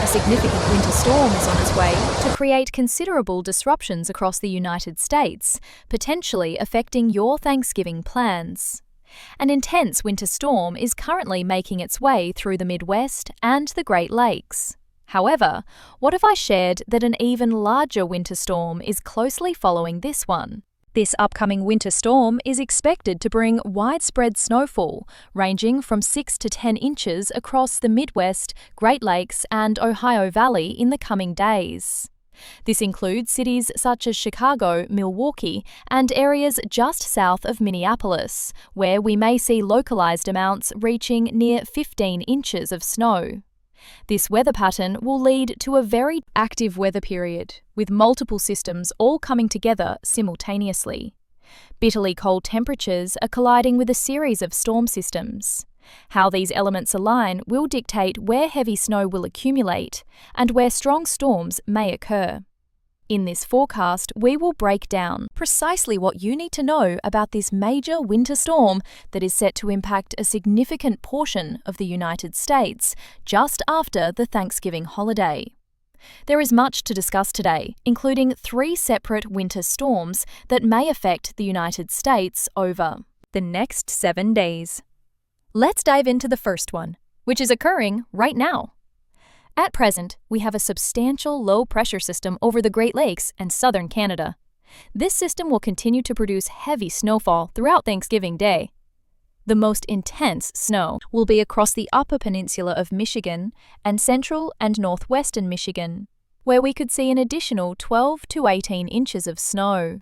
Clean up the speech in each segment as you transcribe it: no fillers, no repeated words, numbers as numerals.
significant winter storm is on its way to create considerable disruptions across the United States, potentially affecting your Thanksgiving plans. An intense winter storm is currently making its way through the Midwest and the Great Lakes. However, what if I shared that an even larger winter storm is closely following this one? This upcoming winter storm is expected to bring widespread snowfall, ranging from 6 to 10 inches across the Midwest, Great Lakes, and Ohio Valley in the coming days. This includes cities such as Chicago, Milwaukee, and areas just south of Minneapolis, where we may see localized amounts reaching near 15 inches of snow. This weather pattern will lead to a very active weather period, with multiple systems all coming together simultaneously. Bitterly cold temperatures are colliding with a series of storm systems. How these elements align will dictate where heavy snow will accumulate and where strong storms may occur. In this forecast, we will break down precisely what you need to know about this major winter storm that is set to impact a significant portion of the United States just after the Thanksgiving holiday. There is much to discuss today, including 3 separate winter storms that may affect the United States over the next 7 days. Let's dive into the first one, which is occurring right now. At present, we have a substantial low-pressure system over the Great Lakes and southern Canada. This system will continue to produce heavy snowfall throughout Thanksgiving Day. The most intense snow will be across the Upper Peninsula of Michigan and central and northwestern Michigan, where we could see an additional 12 to 18 inches of snow.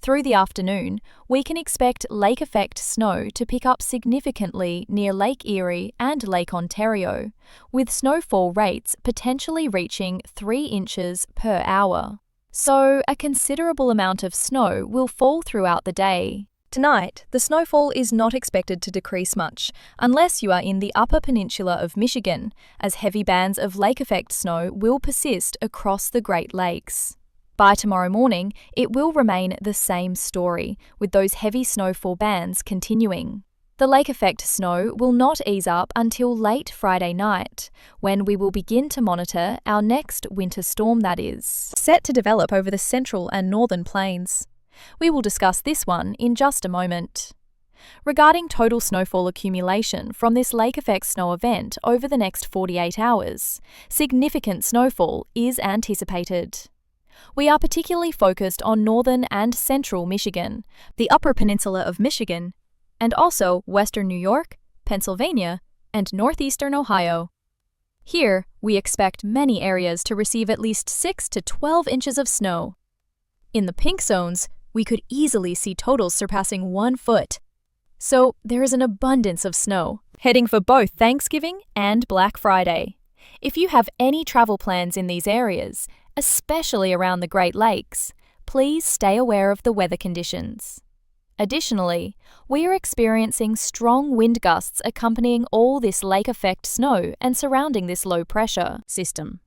Through the afternoon, we can expect lake-effect snow to pick up significantly near Lake Erie and Lake Ontario, with snowfall rates potentially reaching 3 inches per hour. So, a considerable amount of snow will fall throughout the day. Tonight, the snowfall is not expected to decrease much, unless you are in the Upper Peninsula of Michigan, as heavy bands of lake-effect snow will persist across the Great Lakes. By tomorrow morning, it will remain the same story, with those heavy snowfall bands continuing. The lake-effect snow will not ease up until late Friday night, when we will begin to monitor our next winter storm that is set to develop over the central and northern plains. We will discuss this one in just a moment. Regarding total snowfall accumulation from this lake-effect snow event over the next 48 hours, significant snowfall is anticipated. We are particularly focused on northern and central Michigan, the Upper Peninsula of Michigan, and also western New York, Pennsylvania, and northeastern Ohio. Here, we expect many areas to receive at least 6 to 12 inches of snow. In the pink zones, we could easily see totals surpassing 1 foot. So, there is an abundance of snow, heading for both Thanksgiving and Black Friday. If you have any travel plans in these areas, especially around the Great Lakes, please stay aware of the weather conditions. Additionally, we are experiencing strong wind gusts accompanying all this lake-effect snow and surrounding this low-pressure system.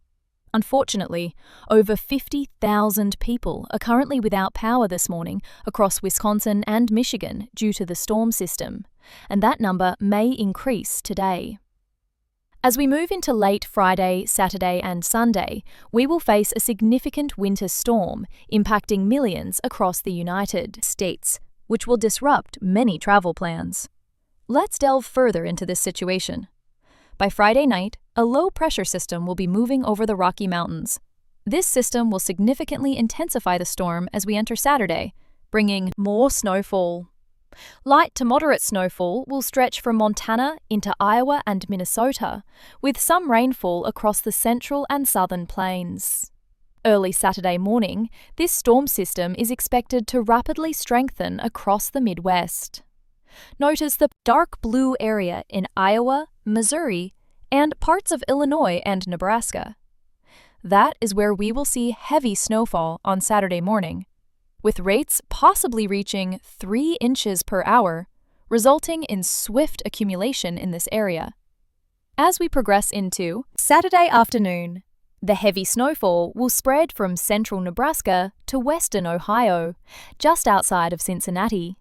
Unfortunately, over 50,000 people are currently without power this morning across Wisconsin and Michigan due to the storm system, and that number may increase today. As we move into late Friday, Saturday, and Sunday, we will face a significant winter storm impacting millions across the United States, which will disrupt many travel plans. Let's delve further into this situation. By Friday night, a low-pressure system will be moving over the Rocky Mountains. This system will significantly intensify the storm as we enter Saturday, bringing more snowfall. Light to moderate snowfall will stretch from Montana into Iowa and Minnesota, with some rainfall across the central and southern plains. Early Saturday morning, this storm system is expected to rapidly strengthen across the Midwest. Notice the dark blue area in Iowa, Missouri, and parts of Illinois and Nebraska. That is where we will see heavy snowfall on Saturday morning, with rates possibly reaching 3 inches per hour, resulting in swift accumulation in this area. As we progress into Saturday afternoon, the heavy snowfall will spread from central Nebraska to western Ohio, just outside of Cincinnati.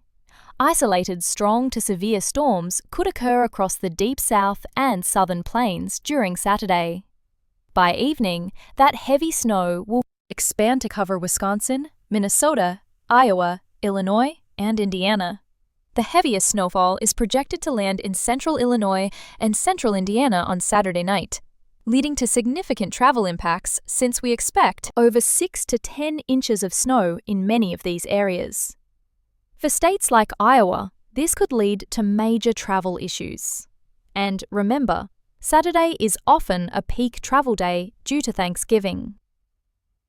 Isolated strong to severe storms could occur across the deep south and southern plains during Saturday. By evening, that heavy snow will expand to cover Wisconsin, Minnesota, Iowa, Illinois, and Indiana. The heaviest snowfall is projected to land in central Illinois and central Indiana on Saturday night, leading to significant travel impacts since we expect over 6 to 10 inches of snow in many of these areas. For states like Iowa, this could lead to major travel issues. And remember, Saturday is often a peak travel day due to Thanksgiving.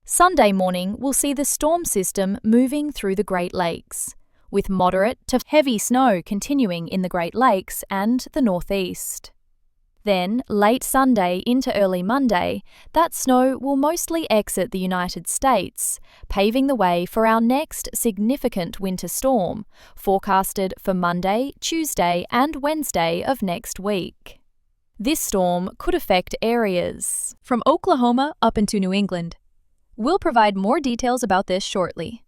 Sunday morning will see the storm system moving through the Great Lakes, with moderate to heavy snow continuing in the Great Lakes and the Northeast. Then, late Sunday into early Monday, that snow will mostly exit the United States, paving the way for our next significant winter storm, forecasted for Monday, Tuesday, and Wednesday of next week. This storm could affect areas from Oklahoma up into New England. We'll provide more details about this shortly.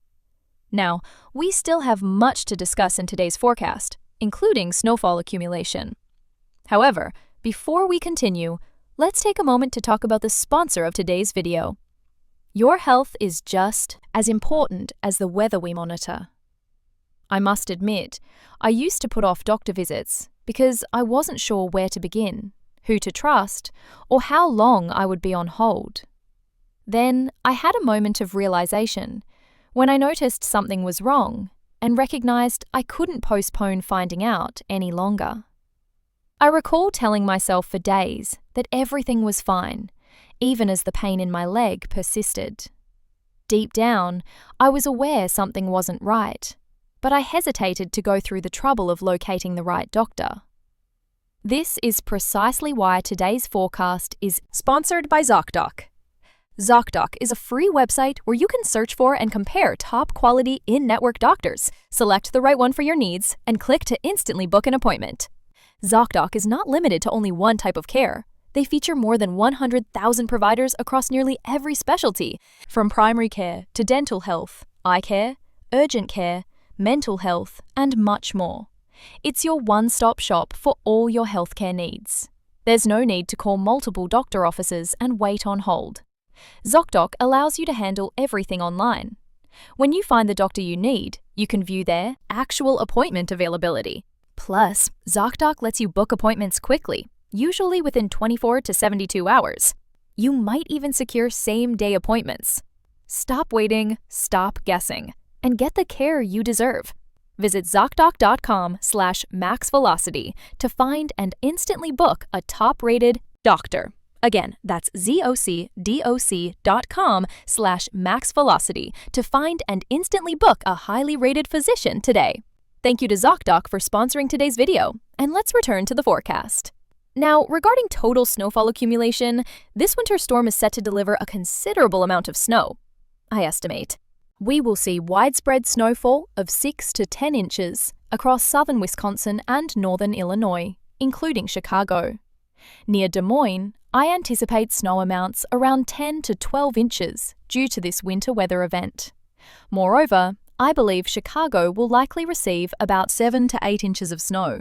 Now, we still have much to discuss in today's forecast, including snowfall accumulation. However, before we continue, let's take a moment to talk about the sponsor of today's video. Your health is just as important as the weather we monitor. I must admit, I used to put off doctor visits because I wasn't sure where to begin, who to trust, or how long I would be on hold. Then I had a moment of realization when I noticed something was wrong and recognized I couldn't postpone finding out any longer. I recall telling myself for days that everything was fine, even as the pain in my leg persisted. Deep down, I was aware something wasn't right, but I hesitated to go through the trouble of locating the right doctor. This is precisely why today's forecast is sponsored by ZocDoc. ZocDoc is a free website where you can search for and compare top-quality in-network doctors, select the right one for your needs, and click to instantly book an appointment. ZocDoc is not limited to only one type of care. They feature more than 100,000 providers across nearly every specialty, from primary care to dental health, eye care, urgent care, mental health, and much more. It's your one-stop shop for all your healthcare needs. There's no need to call multiple doctor offices and wait on hold. ZocDoc allows you to handle everything online. When you find the doctor you need, you can view their actual appointment availability. Plus, ZocDoc lets you book appointments quickly, usually within 24 to 72 hours. You might even secure same-day appointments. Stop waiting, stop guessing, and get the care you deserve. Visit ZocDoc.com/maxvelocity to find and instantly book a top-rated doctor. Again, that's ZocDoc.com/maxvelocity to find and instantly book a highly rated physician today. Thank you to ZocDoc for sponsoring today's video, and let's return to the forecast. Now, regarding total snowfall accumulation, this winter storm is set to deliver a considerable amount of snow. I estimate we will see widespread snowfall of 6 to 10 inches across southern Wisconsin and northern Illinois, including Chicago. Near Des Moines, I anticipate snow amounts around 10 to 12 inches due to this winter weather event. Moreover, I believe Chicago will likely receive about 7 to 8 inches of snow.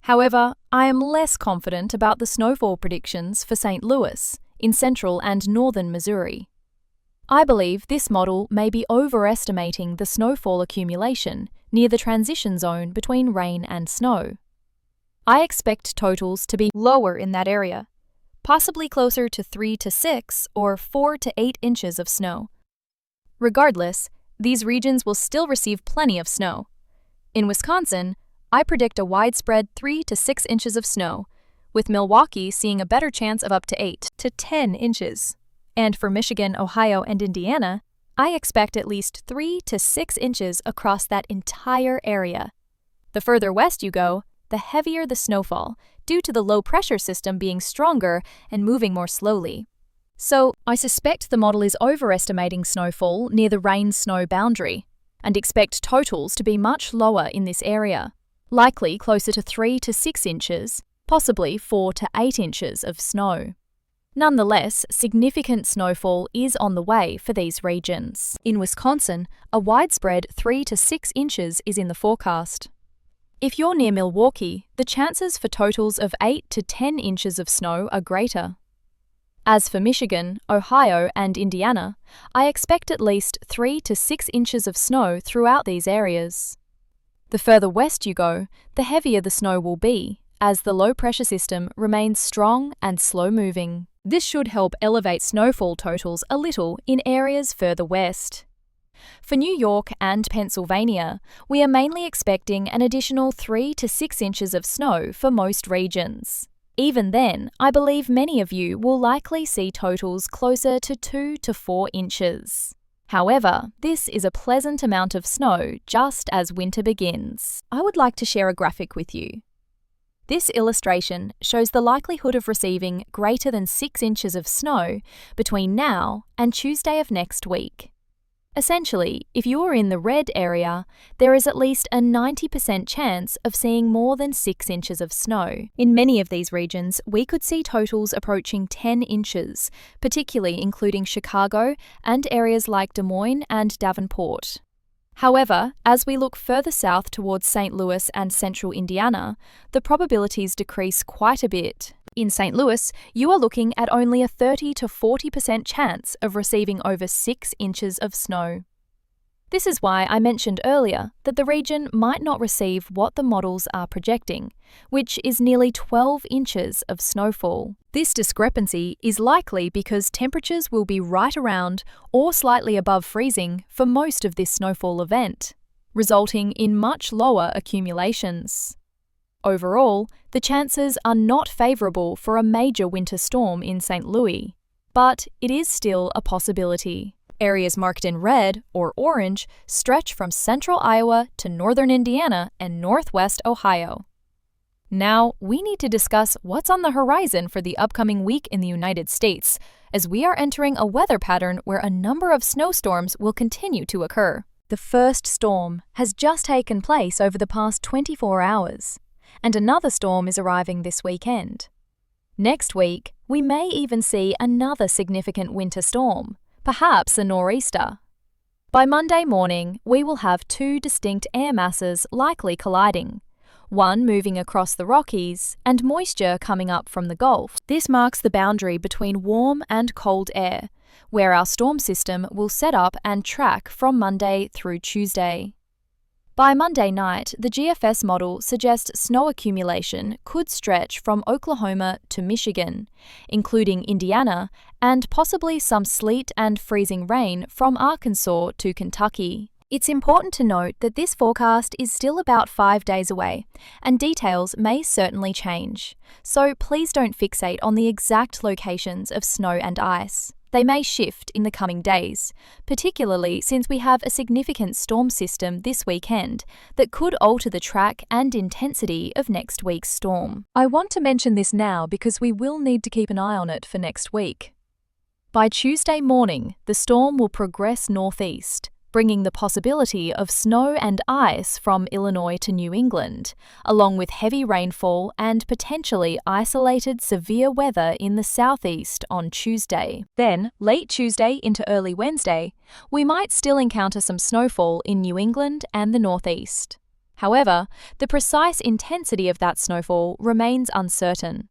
However, I am less confident about the snowfall predictions for St. Louis in central and northern Missouri. I believe this model may be overestimating the snowfall accumulation near the transition zone between rain and snow. I expect totals to be lower in that area, possibly closer to 3 to 6 or 4 to 8 inches of snow. Regardless, these regions will still receive plenty of snow. In Wisconsin, I predict a widespread 3 to 6 inches of snow, with Milwaukee seeing a better chance of up to 8 to 10 inches. And for Michigan, Ohio, and Indiana, I expect at least 3 to 6 inches across that entire area. The further west you go, the heavier the snowfall, due to the low-pressure system being stronger and moving more slowly. So, I suspect the model is overestimating snowfall near the rain-snow boundary, and expect totals to be much lower in this area, likely closer to 3 to 6 inches, possibly 4 to 8 inches of snow. Nonetheless, significant snowfall is on the way for these regions. In Wisconsin, a widespread 3 to 6 inches is in the forecast. If you're near Milwaukee, the chances for totals of 8 to 10 inches of snow are greater. As for Michigan, Ohio, and Indiana, I expect at least 3 to 6 inches of snow throughout these areas. The further west you go, the heavier the snow will be, as the low-pressure system remains strong and slow-moving. This should help elevate snowfall totals a little in areas further west. For New York and Pennsylvania, we are mainly expecting an additional 3 to 6 inches of snow for most regions. Even then, I believe many of you will likely see totals closer to 2 to 4 inches. However, this is a pleasant amount of snow just as winter begins. I would like to share a graphic with you. This illustration shows the likelihood of receiving greater than 6 inches of snow between now and Tuesday of next week. Essentially, if you are in the red area, there is at least a 90% chance of seeing more than 6 inches of snow. In many of these regions, we could see totals approaching 10 inches, particularly including Chicago and areas like Des Moines and Davenport. However, as we look further south towards St. Louis and central Indiana, the probabilities decrease quite a bit. In St. Louis, you are looking at only a 30 to 40% chance of receiving over 6 inches of snow. This is why I mentioned earlier that the region might not receive what the models are projecting, which is nearly 12 inches of snowfall. This discrepancy is likely because temperatures will be right around or slightly above freezing for most of this snowfall event, resulting in much lower accumulations. Overall, the chances are not favourable for a major winter storm in St. Louis, but it is still a possibility. Areas marked in red or orange stretch from central Iowa to northern Indiana and northwest Ohio. Now, we need to discuss what's on the horizon for the upcoming week in the United States, as we are entering a weather pattern where a number of snowstorms will continue to occur. The first storm has just taken place over the past 24 hours. And another storm is arriving this weekend. Next week, we may even see another significant winter storm, perhaps a nor'easter. By Monday morning, we will have 2 distinct air masses likely colliding, one moving across the Rockies and moisture coming up from the Gulf. This marks the boundary between warm and cold air, where our storm system will set up and track from Monday through Tuesday. By Monday night, the GFS model suggests snow accumulation could stretch from Oklahoma to Michigan, including Indiana, and possibly some sleet and freezing rain from Arkansas to Kentucky. It's important to note that this forecast is still about 5 days away, and details may certainly change. So please don't fixate on the exact locations of snow and ice. They may shift in the coming days, particularly since we have a significant storm system this weekend that could alter the track and intensity of next week's storm. I want to mention this now because we will need to keep an eye on it for next week. By Tuesday morning, the storm will progress northeast, bringing the possibility of snow and ice from Illinois to New England, along with heavy rainfall and potentially isolated severe weather in the southeast on Tuesday. Then, late Tuesday into early Wednesday, we might still encounter some snowfall in New England and the northeast. However, the precise intensity of that snowfall remains uncertain.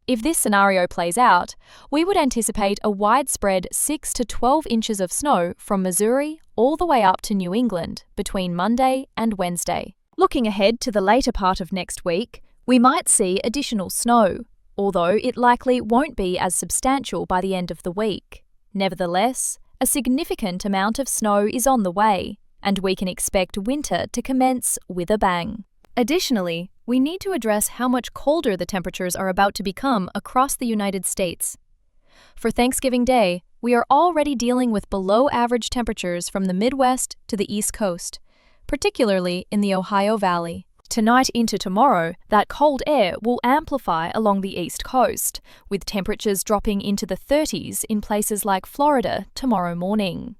If this scenario plays out, we would anticipate a widespread 6 to 12 inches of snow from Missouri all the way up to New England between Monday and Wednesday. Looking ahead to the later part of next week, we might see additional snow, although it likely won't be as substantial by the end of the week. Nevertheless, a significant amount of snow is on the way, and we can expect winter to commence with a bang. Additionally, we need to address how much colder the temperatures are about to become across the United States. For Thanksgiving Day, we are already dealing with below-average temperatures from the Midwest to the East Coast, particularly in the Ohio Valley. Tonight into tomorrow, that cold air will amplify along the East Coast, with temperatures dropping into the 30s in places like Florida tomorrow morning.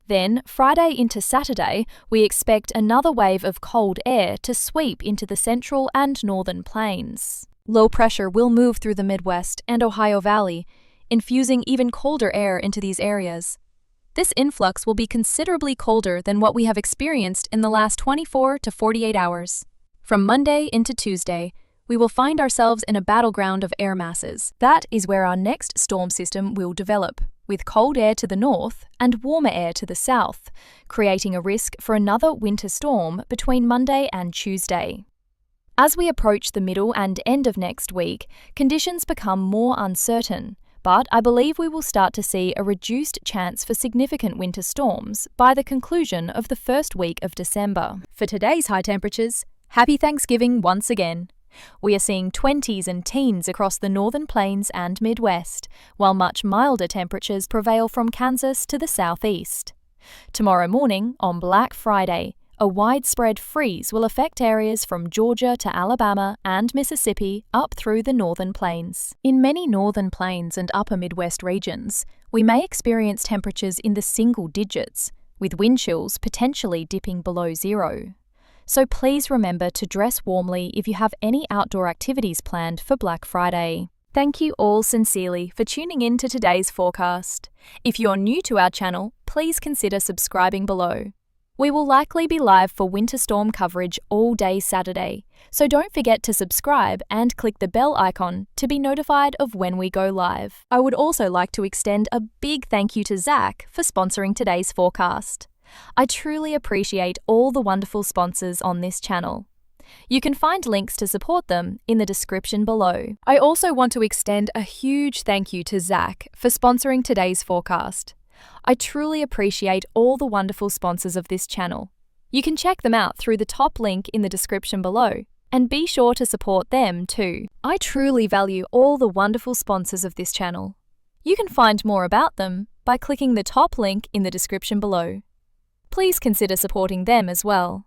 Then, Friday into Saturday, we expect another wave of cold air to sweep into the central and northern plains. Low pressure will move through the Midwest and Ohio Valley, infusing even colder air into these areas. This influx will be considerably colder than what we have experienced in the last 24 to 48 hours. From Monday into Tuesday, we will find ourselves in a battleground of air masses. That is where our next storm system will develop, with cold air to the north and warmer air to the south, creating a risk for another winter storm between Monday and Tuesday. As we approach the middle and end of next week, conditions become more uncertain, but I believe we will start to see a reduced chance for significant winter storms by the conclusion of the first week of December. For today's high temperatures, happy Thanksgiving once again. We are seeing 20s and teens across the northern plains and Midwest, while much milder temperatures prevail from Kansas to the southeast. Tomorrow morning, on Black Friday, a widespread freeze will affect areas from Georgia to Alabama and Mississippi up through the northern plains. In many northern plains and upper Midwest regions, we may experience temperatures in the single digits, with wind chills potentially dipping below zero. So please remember to dress warmly if you have any outdoor activities planned for Black Friday. Thank you all sincerely for tuning in to today's forecast. If you're new to our channel, please consider subscribing below. We will likely be live for winter storm coverage all day Saturday, so don't forget to subscribe and click the bell icon to be notified of when we go live. I would also like to extend a big thank you to Zach for sponsoring today's forecast. I truly appreciate all the wonderful sponsors on this channel. You can find links to support them in the description below. I also want to extend a huge thank you to Zach for sponsoring today's forecast. I truly appreciate all the wonderful sponsors of this channel. You can check them out through the top link in the description below, and be sure to support them too. I truly value all the wonderful sponsors of this channel. You can find more about them by clicking the top link in the description below. Please consider supporting them as well.